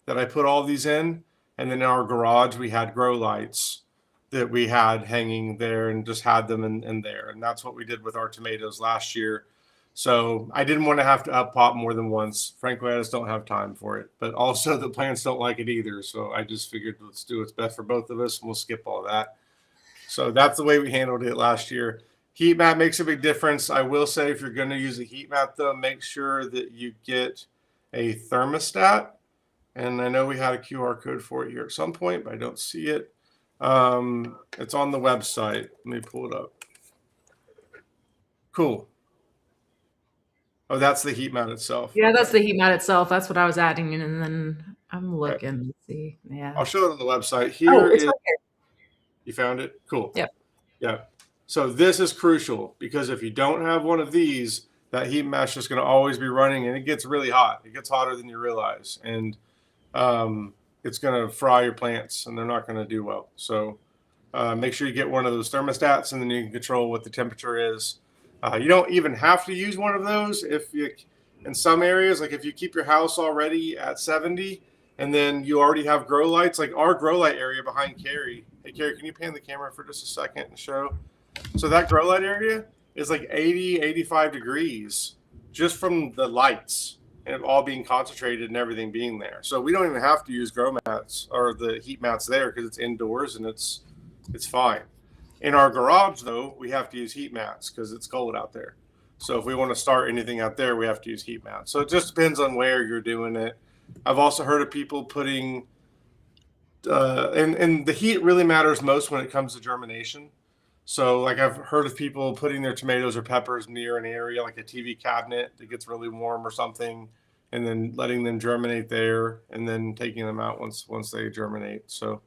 that I put all these in. And then in our garage, we had grow lights that we had hanging there and just had them in there. And that's what we did with our tomatoes last year. So I didn't want to have to up pot more than once. Frankly, I just don't have time for it. But also the plants don't like it either. So I just figured let's do what's best for both of us and we'll skip all that. So that's the way we handled it last year. Heat mat makes a big difference. I will say if you're going to use a heat mat though, make sure that you get a thermostat. And I know we had a QR code for it here at some point, but I don't see it. It's on the website. Let me pull it up. Cool. Oh, that's the heat mat itself. Yeah, Okay. that's the heat mat itself. That's what I was adding, and then I'm Okay. looking to see. Yeah. I'll show it on the website. Oh, Here it's is, right here. you found it? Cool. Yep. Yeah. So this is crucial because if you don't have one of these, that heat mat's just going to always be running and it gets really hot. It gets hotter than you realize. And it's going to fry your plants and they're not going to do well. So make sure you get one of those thermostats and then you can control what the temperature is. You don't even have to use one of those if you, in some areas, like if you keep your house already at 70 and then you already have grow lights, like our grow light area behind Carrie. Hey, Carrie, can you pan the camera for just a second and show? So that grow light area is like 80, 85 degrees just from the lights and all being concentrated and everything being there. So we don't even have to use grow mats or the heat mats there because it's indoors and it's fine. In our garage, though, we have to use heat mats because it's cold out there. So if we want to start anything out there, we have to use heat mats. So it just depends on where you're doing it. I've also heard of people putting, and the heat really matters most when it comes to germination. So like I've heard of people putting their tomatoes or peppers near an area like a TV cabinet that gets really warm or something, and then letting them germinate there, and then taking them out once they germinate. So.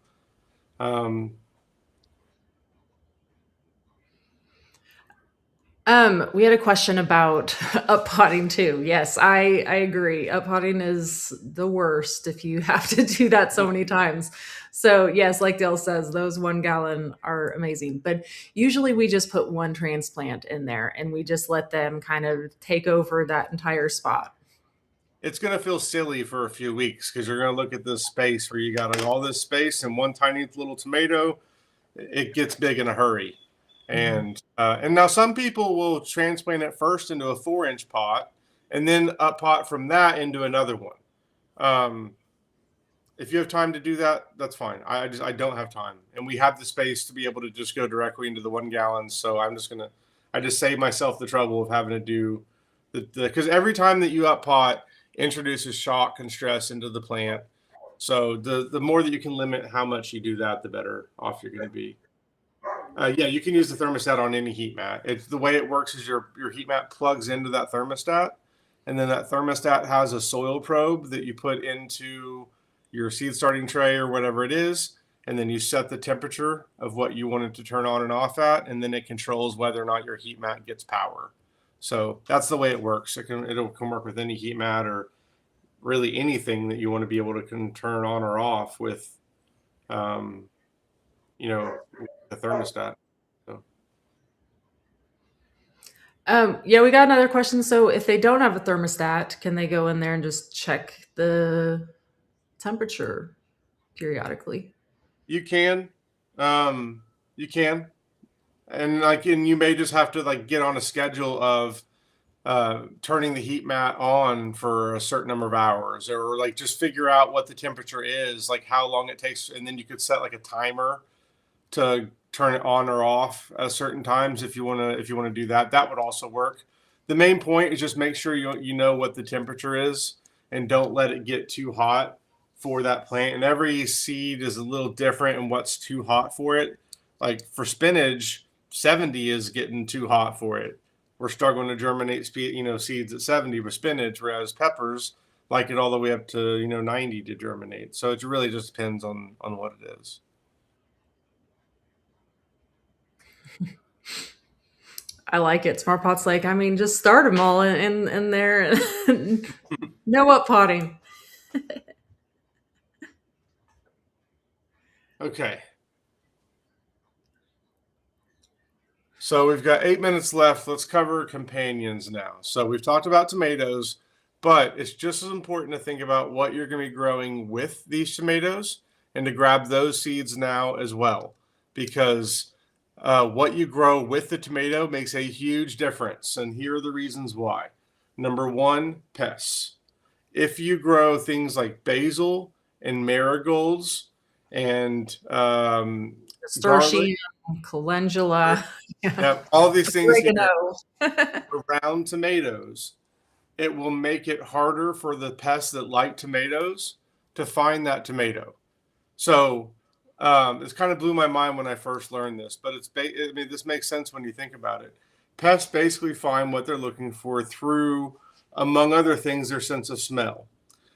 We had a question about up potting too. Yes, I agree. Up potting is the worst if you have to do that so many times. So yes, like Dale says, those 1 gallon are amazing. But usually we just put one transplant in there and we just let them kind of take over that entire spot. It's going to feel silly for a few weeks because you're going to look at this space where you got like all this space and one tiny little tomato. It gets big in a hurry. Mhm. And now some people will transplant it first into a 4-inch pot and then up pot from that into another one. If you have time to do that, that's fine. I don't have time, and we have the space to be able to just go directly into the 1 gallon. So I I just save myself the trouble of having to do because every time that you up pot introduces shock and stress into the plant. So the more that you can limit how much you do that, the better off you're going to be. Yeah, you can use the thermostat on any heat mat. It's the way it works is your heat mat plugs into that thermostat, and then that thermostat has a soil probe that you put into your seed starting tray or whatever it is, and then you set the temperature of what you want it to turn on and off at, and then it controls whether or not your heat mat gets power. So that's the way it works. It'll can work with any heat mat or really anything that you want to be able to turn on or off with, um, you know, the thermostat. So. Yeah, we got another question. So if they don't have a thermostat, can they go in there and just check the temperature periodically? You can, um, you can, and you may just have to like get on a schedule of turning the heat mat on for a certain number of hours, or like just figure out what the temperature is, like how long it takes, and then you could set like a timer to turn it on or off at certain times if you want to do that. That would also work. The main point is just make sure you know what the temperature is and don't let it get too hot for that plant. And every seed is a little different in what's too hot for it. Like for spinach, 70 is getting too hot for it. We're struggling to germinate seeds at 70 with spinach, whereas peppers like it all the way up to 90 to germinate. So it really just depends on what it is. I like it. Smart Pot's like, I mean, just start them all in there. No up potting. Okay. So we've got 8 minutes left. Let's cover companions now. So we've talked about tomatoes, but it's just as important to think about what you're going to be growing with these tomatoes and to grab those seeds now as well, because what you grow with the tomato makes a huge difference. And here are the reasons why. Number one, pests. If you grow things like basil and marigolds and garlic, Nasturtium, calendula, yeah, all these things here oregano. around tomatoes, it will make it harder for the pests that like tomatoes to find that tomato. So it's kind of blew my mind when I first learned this, but I mean, this makes sense when you think about it. Pests basically find what they're looking for through, among other things, their sense of smell.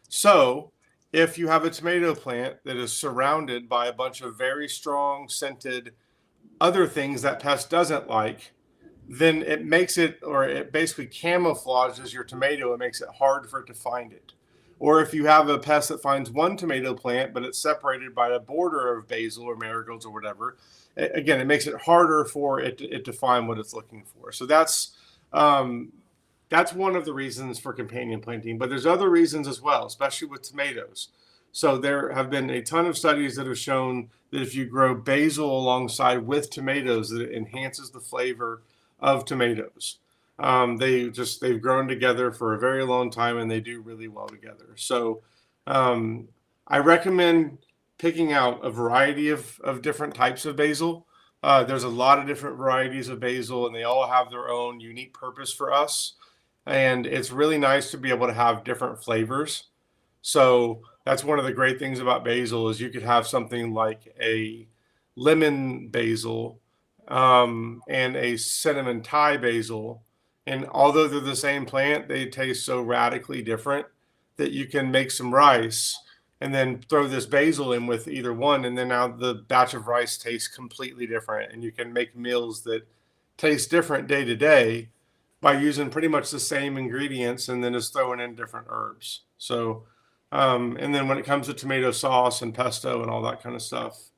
So if you have a tomato plant that is surrounded by a bunch of very strong scented other things that pest doesn't like, then it makes it, or it basically camouflages your tomato. It makes it hard for it to find it. Or if you have a pest that finds one tomato plant, but it's separated by a border of basil or marigolds or whatever, again, it makes it harder for it to find what it's looking for. So that's one of the reasons for companion planting. But there's other reasons as well, especially with tomatoes. So there have been a ton of studies that have shown that if you grow basil alongside with tomatoes, that it enhances the flavor of tomatoes. They've grown together for a very long time and they do really well together. So I recommend picking out a variety of different types of basil. There's a lot of different varieties of basil and they all have their own unique purpose for us. And it's really nice to be able to have different flavors. So that's one of the great things about basil is you could have something like a lemon basil and a cinnamon Thai basil. And although they're the same plant, they taste so radically different that you can make some rice and then throw this basil in with either one. And then now the batch of rice tastes completely different. And you can make meals that taste different day to day by using pretty much the same ingredients and then just throwing in different herbs. So, and then when it comes to tomato sauce and pesto and all that kind of stuff,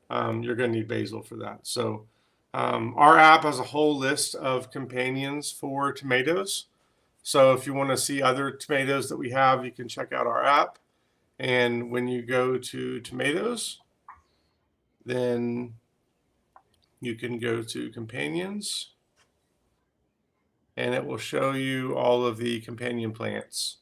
you're going to need basil for that. So, our app has a whole list of companions for tomatoes. So if you want to see other tomatoes that we have, you can check out our app. And when you go to tomatoes, then you can go to companions and it will show you all of the companion plants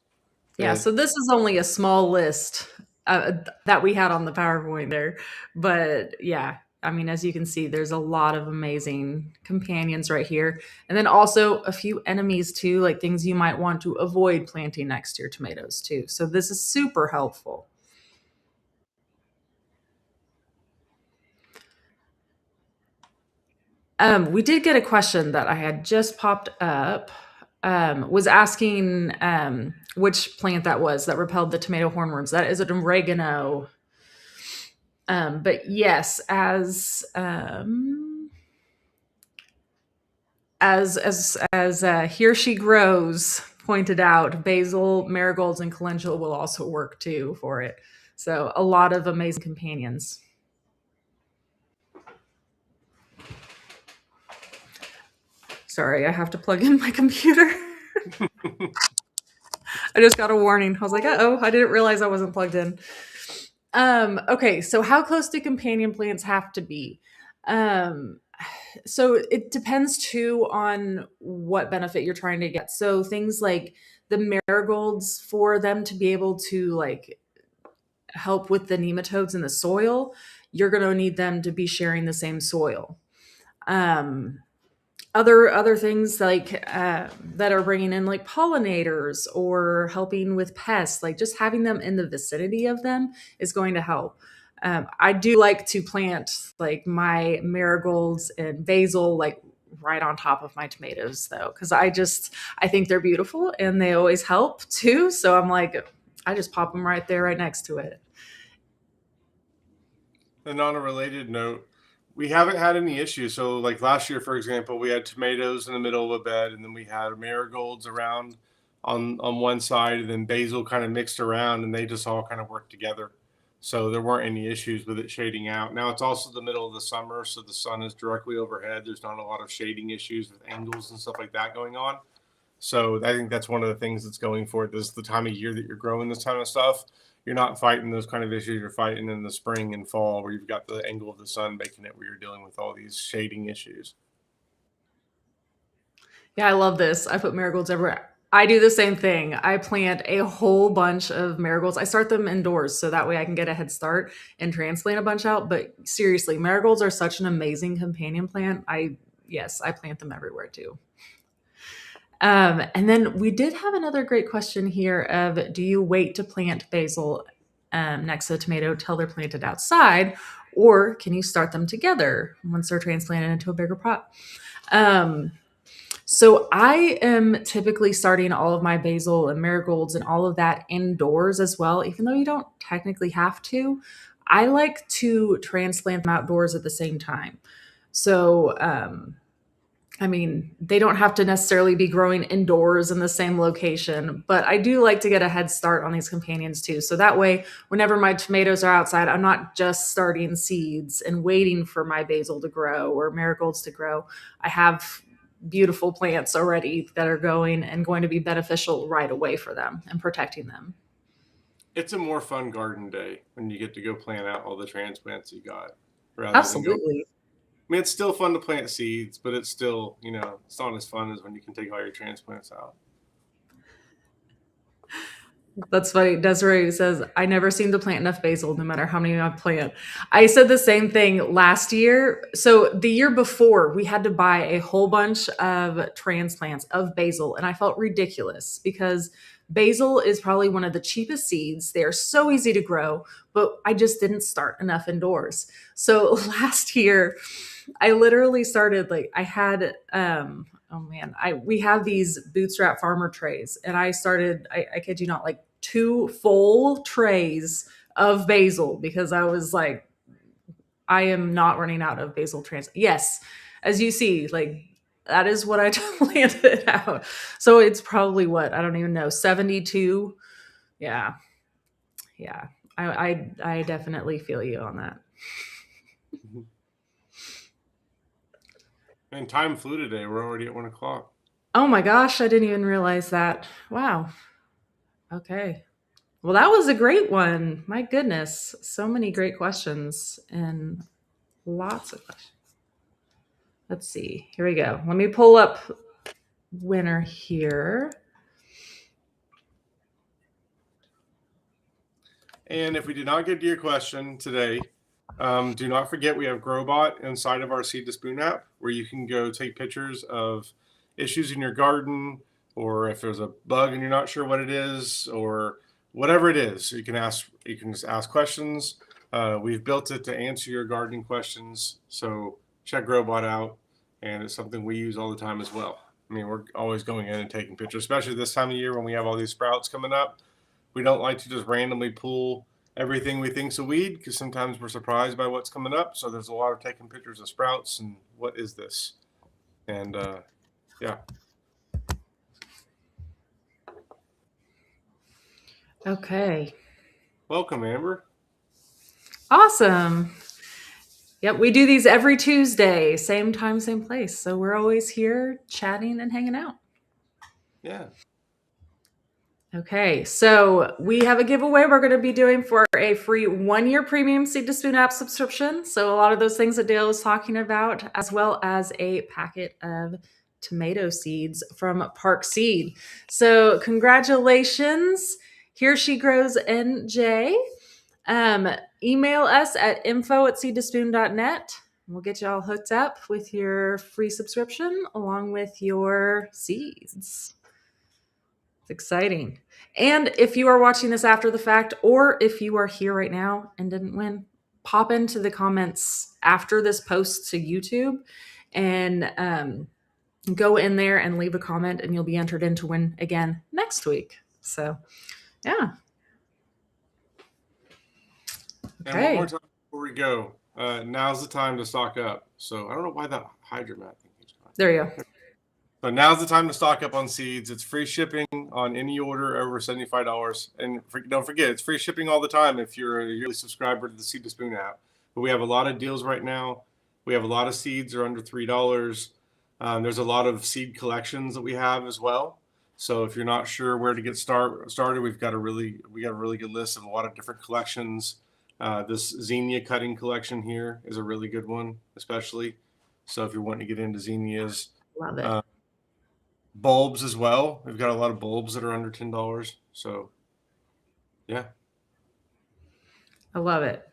Yeah, that. so this is only a small list that we had on the PowerPoint there, but yeah, I mean, as you can see, there's a lot of amazing companions right here. And then also a few enemies too, like things you might want to avoid planting next to your tomatoes too. So this is super helpful. We did get a question that I had just popped up. Was asking which plant that was that repelled the tomato hornworms. That is an oregano. But yes, as Here She Grows pointed out, basil, marigolds, and calendula will also work too for it. So a lot of amazing companions. Sorry, I have to plug in my computer. I just got a warning. I was like, oh, I didn't realize I wasn't plugged in. Okay, so how close do companion plants have to be? Um, so it depends too on what benefit you're trying to get. So things like the marigolds, for them to be able to like help with the nematodes in the soil, you're going to need them to be sharing the same soil. Um, other things like that are bringing in like pollinators or helping with pests, like just having them in the vicinity of them is going to help. I do like to plant like my marigolds and basil like right on top of my tomatoes though, because I think they're beautiful and they always help too. So I'm like, I just pop them right there right next to it. And on a related note, we haven't had any issues. So, like last year, for example, we had tomatoes in the middle of a bed, and then we had marigolds around on one side, and then basil kind of mixed around, and they just all kind of worked together. So there weren't any issues with it shading out. Now it's also the middle of the summer, so the sun is directly overhead. There's not a lot of shading issues with angles and stuff like that going on. So I think that's one of the things that's going for it. This is the time of year that you're growing this kind of stuff. You're not fighting those kind of issues. You're fighting in the spring and fall where you've got the angle of the sun making it where you're dealing with all these shading issues. Yeah, I love this. I put marigolds everywhere. I do the same thing. I plant a whole bunch of marigolds. I start them indoors so that way I can get a head start and transplant a bunch out. But seriously, marigolds are such an amazing companion plant. Yes, I plant them everywhere too. And then we did have another great question here of, do you wait to plant basil next to the tomato till they're planted outside, or can you start them together once they're transplanted into a bigger pot? Um, so I am typically starting all of my basil and marigolds and all of that indoors as well, even though you don't technically have to. I like to transplant them outdoors at the same time. So, I mean, they don't have to necessarily be growing indoors in the same location, but I do like to get a head start on these companions too. So that way, whenever my tomatoes are outside, I'm not just starting seeds and waiting for my basil to grow or marigolds to grow. I have beautiful plants already that are going and going to be beneficial right away for them and protecting them. It's a more fun garden day when you get to go plant out all the transplants you got rather than go. Absolutely. I mean, it's still fun to plant seeds, but it's still, it's not as fun as when you can take all your transplants out. That's funny. Desiree says, I never seem to plant enough basil no matter how many I plant. I said the same thing last year. So the year before, we had to buy a whole bunch of transplants of basil, and I felt ridiculous because basil is probably one of the cheapest seeds. They are so easy to grow, but I just didn't start enough indoors. So last year, I literally started like I had oh man, I we have these bootstrap farmer trays, and I kid you not, like two full trays of basil because I was like, I am not running out of basil trans. Yes, as you see, like that is what I planted out. So it's probably what, I don't even know, 72. Yeah, yeah. I definitely feel you on that. And time flew today. We're already at 1 o'clock. Oh my gosh, I didn't even realize that. Wow. Okay. Well, that was a great one. My goodness. So many great questions and lots of questions. Let's see. Here we go. Let me pull up winner here. And if we did not get to your question today, Do not forget we have Growbot inside of our Seed to Spoon app where you can go take pictures of issues in your garden, or if there's a bug and you're not sure what it is, or whatever it is. You can ask. You can just ask questions. We've built it to answer your gardening questions. So check Growbot out, and it's something we use all the time as well. I mean, we're always going in and taking pictures, especially this time of year when we have all these sprouts coming up. We don't like to just randomly pull everything we think's a weed because sometimes we're surprised by what's coming up. So there's a lot of taking pictures of sprouts and what is this? And yeah. Okay. Welcome, Amber. Awesome. Yep, we do these every Tuesday, same time, same place. So we're always here chatting and hanging out. Yeah. Okay, so we have a giveaway we're going to be doing for a free 1-year premium Seed to Spoon app subscription. So a lot of those things that Dale was talking about, as well as a packet of tomato seeds from Park Seed. So congratulations. Here She Grows NJ. Email us at info@seedtospoon.net. We'll get you all hooked up with your free subscription along with your seeds. It's exciting. And if you are watching this after the fact, or if you are here right now and didn't win, pop into the comments after this post to YouTube and go in there and leave a comment, and you'll be entered in to win again next week. So, yeah. And one more Okay. time before we go, now's the time to stock up. So I don't know why that hydromat thing keeps going. There you go. So now's the time to stock up on seeds. It's free shipping on any order over $75. And don't forget, it's free shipping all the time if you're a yearly subscriber to the Seed to Spoon app. But we have a lot of deals right now. We have a lot of seeds are under $3. There's a lot of seed collections that we have as well. So if you're not sure where to get started, we got a really good list of a lot of different collections. This zinnia cutting collection here is a really good one, especially. So if you're wanting to get into zinnias, Love it. bulbs as well. We've got a lot of bulbs that are under $10. So yeah. I love it.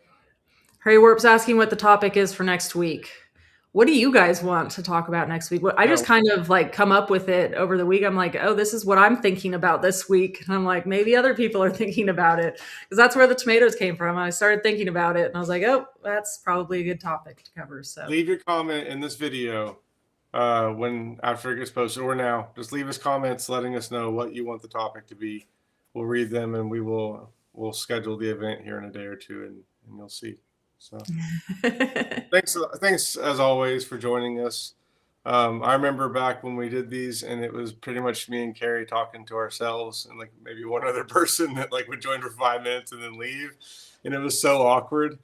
Harry Warp's asking what the topic is for next week. What do you guys want to talk about next week? I Yeah. just kind of like come up with it over the week. I'm like, oh, this is what I'm thinking about this week. And I'm like, maybe other people are thinking about it because that's where the tomatoes came from. I started thinking about it and I was like, oh, that's probably a good topic to cover. So Leave your comment in this video when after it gets posted or now. Just leave us comments letting us know what you want the topic to be. We'll read them and we'll schedule the event here in a day or two and you'll see. So thanks as always for joining us. I remember back when we did these and it was pretty much me and Carrie talking to ourselves and like maybe one other person that like would join for 5 minutes and then leave. And it was so awkward.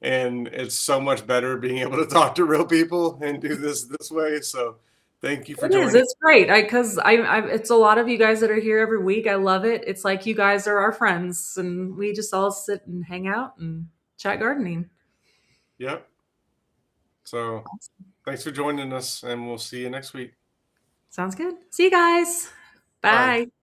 And it's so much better being able to talk to real people and do this way. So thank you for it is. joining. It's great. Because it's a lot of you guys that are here every week. I love it. It's like you guys are our friends and we just all sit and hang out and chat gardening. Yep. So thanks for joining us and we'll see you next week. Sounds good. See you guys. Bye. Bye.